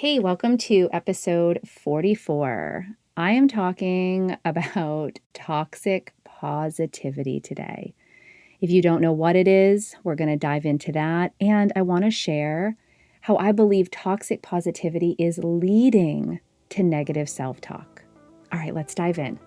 Hey, welcome to episode 44. I am talking about toxic positivity today. If you don't know what it is, we're going to dive into that. And I want to share how I believe toxic positivity is leading to negative self-talk. All right, let's dive in.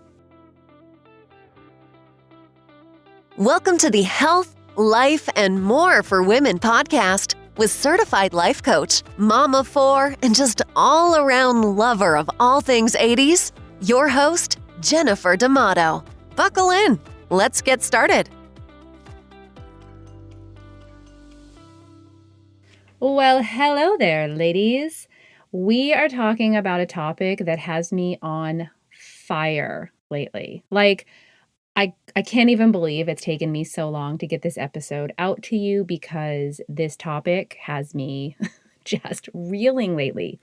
Welcome to the Health, Life, and More for Women podcast with certified life coach, mom of four, and just all-around lover of all things 80s, your host, Jennifer D'Amato. Buckle in. Let's get started. Well, hello there, ladies. We are talking about a topic that has me on fire lately. I can't even believe it's taken me so long to get this episode out to you because this topic has me just reeling lately.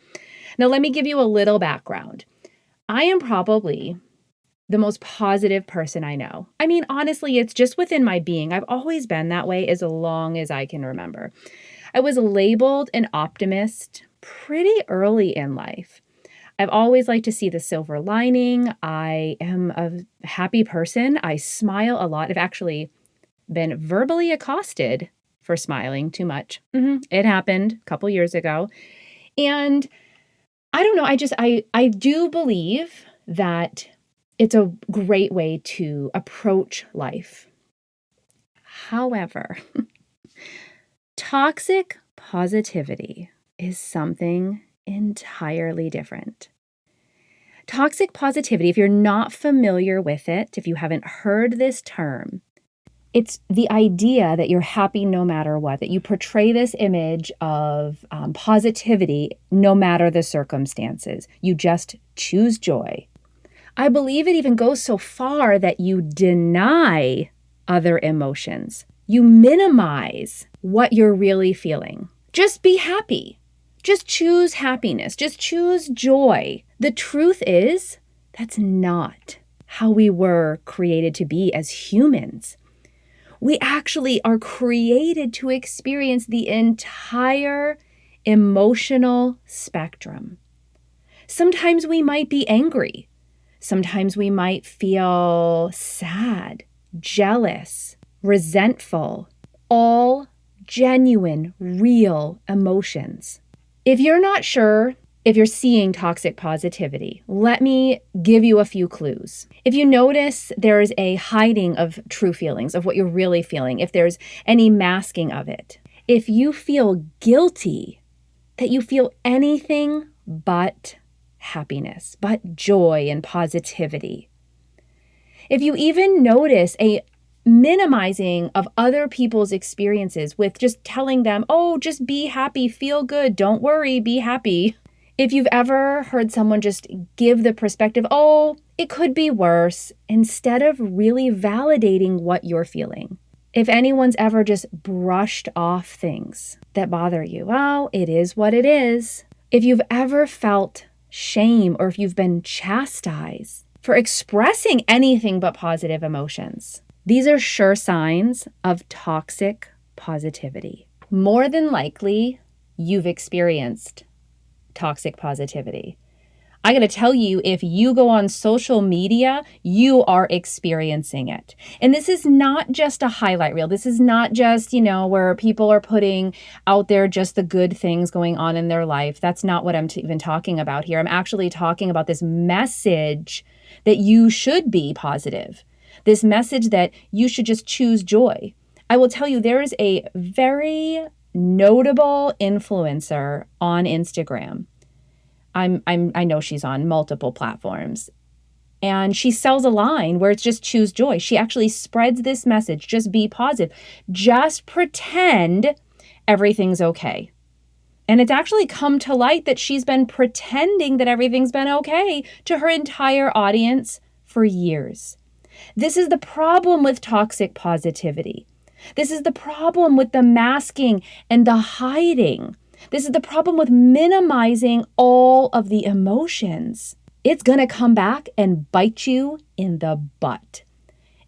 Now, let me give you a little background. I am probably the most positive person I know. I mean, honestly, it's just within my being. I've always been that way as long as I can remember. I was labeled an optimist pretty early in life. I've always liked to see the silver lining. I am a happy person. I smile a lot. I've actually been verbally accosted for smiling too much. It happened a couple years ago. And I don't know, I do believe that it's a great way to approach life. However, toxic positivity is something entirely different. Toxic positivity, if you're not familiar with it, if you haven't heard this term, it's the idea that you're happy no matter what, that you portray this image of positivity no matter the circumstances. You just choose joy. I believe it even goes so far that you deny other emotions. You minimize what you're really feeling. Just be happy. Just choose happiness. Just choose joy. The truth is, that's not how we were created to be as humans. We actually are created to experience the entire emotional spectrum. Sometimes we might be angry. Sometimes we might feel sad, jealous, resentful, all genuine, real emotions. If you're not sure if you're seeing toxic positivity, let me give you a few clues. If you notice there's a hiding of true feelings, of what you're really feeling, if there's any masking of it, if you feel guilty that you feel anything but happiness, but joy and positivity, if you even notice a minimizing of other people's experiences with just telling them, oh, just be happy, feel good, don't worry, be happy. If you've ever heard someone just give the perspective, oh, it could be worse, instead of really validating what you're feeling. If anyone's ever just brushed off things that bother you, well, it is what it is. If you've ever felt shame or if you've been chastised for expressing anything but positive emotions, these are sure signs of toxic positivity. More than likely, you've experienced toxic positivity. I gotta tell you, if you go on social media, you are experiencing it. And this is not just a highlight reel. This is not just, where people are putting out there just the good things going on in their life. That's not what I'm even talking about here. I'm actually talking about this message that you should be positive. This message that you should just choose joy. I will tell you, there is a very notable influencer on Instagram. I know she's on multiple platforms. And she sells a line where it's just choose joy. She actually spreads this message, just be positive. Just pretend everything's okay. And it's actually come to light that she's been pretending that everything's been okay to her entire audience for years. This is the problem with toxic positivity. This is the problem with the masking and the hiding. This is the problem with minimizing all of the emotions. It's going to come back and bite you in the butt.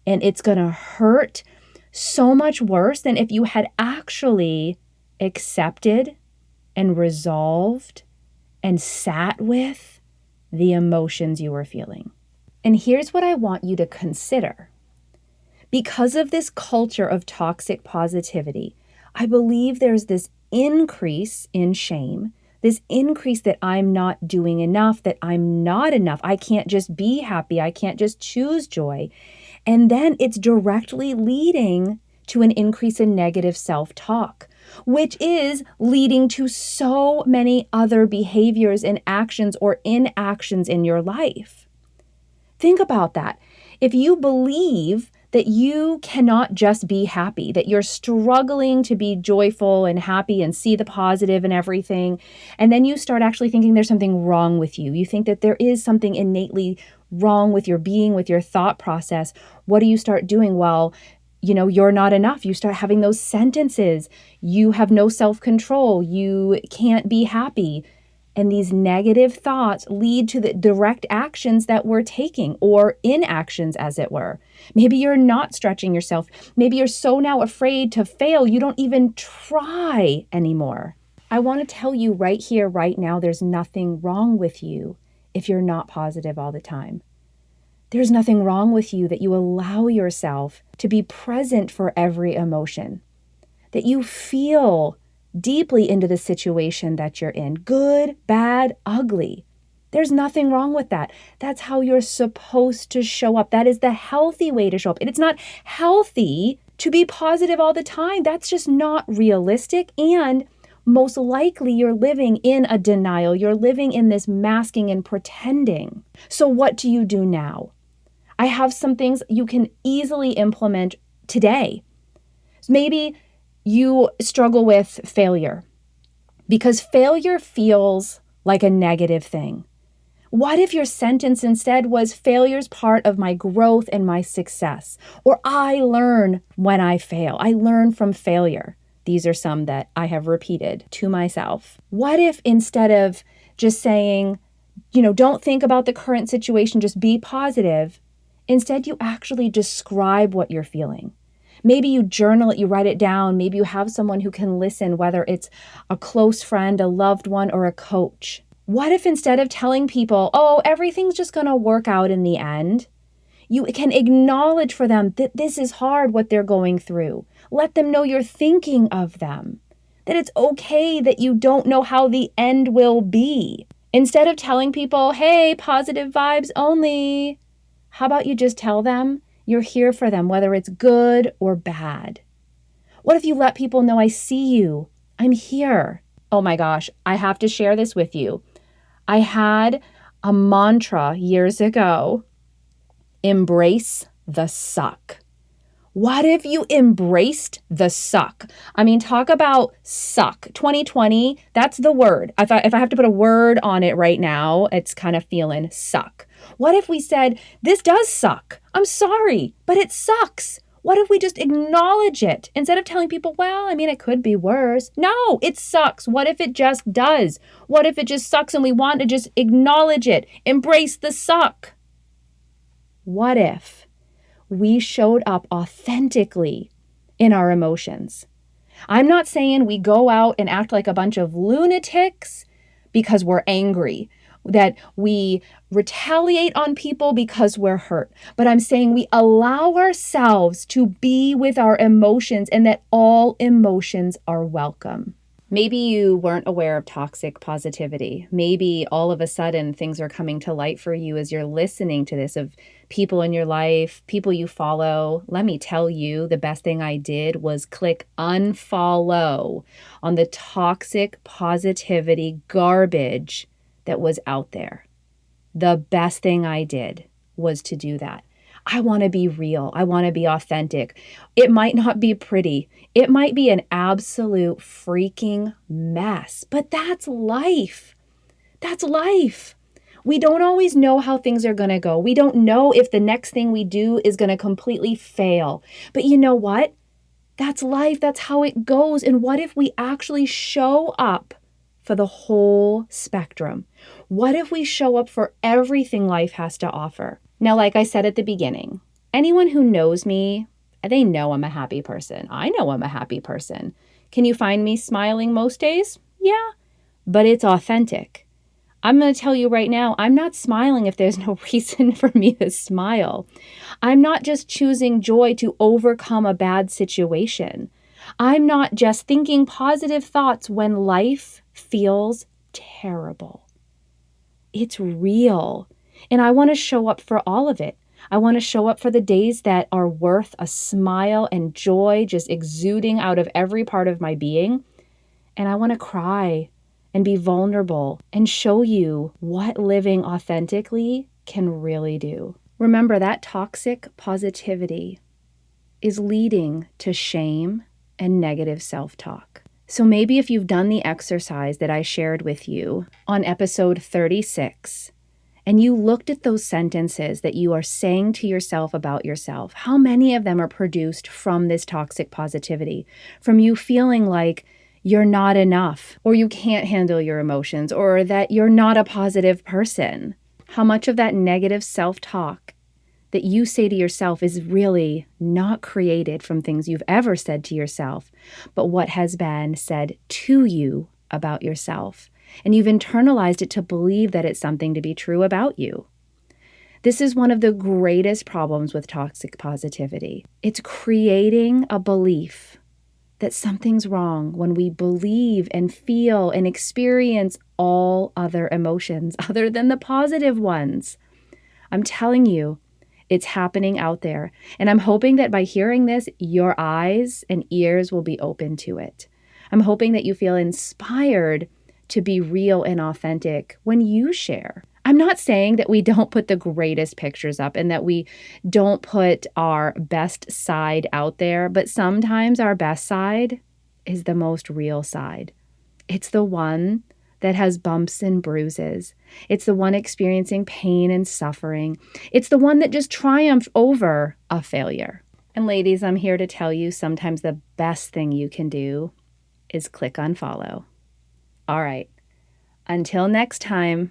And it's going to hurt so much worse than if you had actually accepted and resolved and sat with the emotions you were feeling. And here's what I want you to consider. Because of this culture of toxic positivity, I believe there's this increase in shame, this increase that I'm not doing enough, that I'm not enough. I can't just be happy. I can't just choose joy. And then it's directly leading to an increase in negative self-talk, which is leading to so many other behaviors and actions or inactions in your life. Think about that. If you believe that you cannot just be happy, that you're struggling to be joyful and happy and see the positive and everything, and then you start actually thinking there's something wrong with you. You think that there is something innately wrong with your being, with your thought process. What do you start doing? Well, you're not enough. You start having those sentences. You have no self-control. You can't be happy. And these negative thoughts lead to the direct actions that we're taking, or inactions, as it were. Maybe you're not stretching yourself. Maybe you're so now afraid to fail, you don't even try anymore. I want to tell you right here, right now, there's nothing wrong with you if you're not positive all the time. There's nothing wrong with you that you allow yourself to be present for every emotion, that you feel deeply into the situation that you're in, good, bad, ugly. There's nothing wrong with that. That's how you're supposed to show up. That is the healthy way to show up. And it's not healthy to be positive all the time. That's just not realistic. And most likely you're living in a denial. You're living in this masking and pretending. So what do you do now? I have some things you can easily implement today. Maybe you struggle with failure because failure feels like a negative thing. What if your sentence instead was, failure's part of my growth and my success? Or I learn when I fail. I learn from failure. These are some that I have repeated to myself. What if instead of just saying, don't think about the current situation, just be positive, instead you actually describe what you're feeling? Maybe you journal it, you write it down. Maybe you have someone who can listen, whether it's a close friend, a loved one, or a coach. What if instead of telling people, oh, everything's just going to work out in the end, you can acknowledge for them that this is hard, what they're going through. Let them know you're thinking of them, that it's okay that you don't know how the end will be. Instead of telling people, hey, positive vibes only, how about you just tell them you're here for them, whether it's good or bad? What if you let people know, I see you, I'm here? Oh my gosh, I have to share this with you. I had a mantra years ago, embrace the suck. What if you embraced the suck? I mean, talk about suck. 2020, that's the word. If I have to put a word on it right now, it's kind of feeling suck. What if we said, this does suck. I'm sorry, but it sucks. What if we just acknowledge it instead of telling people, well, it could be worse. No, it sucks. What if it just does? What if it just sucks and we want to just acknowledge it? Embrace the suck. What if we showed up authentically in our emotions? I'm not saying we go out and act like a bunch of lunatics because we're angry, that we retaliate on people because we're hurt. But I'm saying we allow ourselves to be with our emotions and that all emotions are welcome. Maybe you weren't aware of toxic positivity. Maybe all of a sudden things are coming to light for you as you're listening to this, of people in your life, people you follow. Let me tell you, the best thing I did was click unfollow on the toxic positivity garbage that was out there. The best thing I did was to do that. I want to be real. I want to be authentic. It might not be pretty. It might be an absolute freaking mess, but that's life. That's life. We don't always know how things are going to go. We don't know if the next thing we do is going to completely fail. But you know what? That's life. That's how it goes. And what if we actually show up for the whole spectrum? What if we show up for everything life has to offer? Now, like I said at the beginning, anyone who knows me, they know I'm a happy person. I know I'm a happy person. Can you find me smiling most days? Yeah, but it's authentic. I'm going to tell you right now, I'm not smiling if there's no reason for me to smile. I'm not just choosing joy to overcome a bad situation. I'm not just thinking positive thoughts when life feels terrible. It's real. And I want to show up for all of it. I want to show up for the days that are worth a smile and joy just exuding out of every part of my being. And I want to cry and be vulnerable and show you what living authentically can really do. Remember that toxic positivity is leading to shame and negative self-talk. So maybe if you've done the exercise that I shared with you on episode 36, and you looked at those sentences that you are saying to yourself about yourself, how many of them are produced from this toxic positivity, from you feeling like you're not enough, or you can't handle your emotions, or that you're not a positive person? How much of that negative self-talk that you say to yourself is really not created from things you've ever said to yourself, but what has been said to you about yourself? And you've internalized it to believe that it's something to be true about you. This is one of the greatest problems with toxic positivity. It's creating a belief that something's wrong when we believe and feel and experience all other emotions other than the positive ones. I'm telling you, it's happening out there. And I'm hoping that by hearing this, your eyes and ears will be open to it. I'm hoping that you feel inspired to be real and authentic when you share. I'm not saying that we don't put the greatest pictures up and that we don't put our best side out there, but sometimes our best side is the most real side. It's the one that has bumps and bruises. It's the one experiencing pain and suffering. It's the one that just triumphed over a failure. And ladies, I'm here to tell you sometimes the best thing you can do is click unfollow. All right, until next time.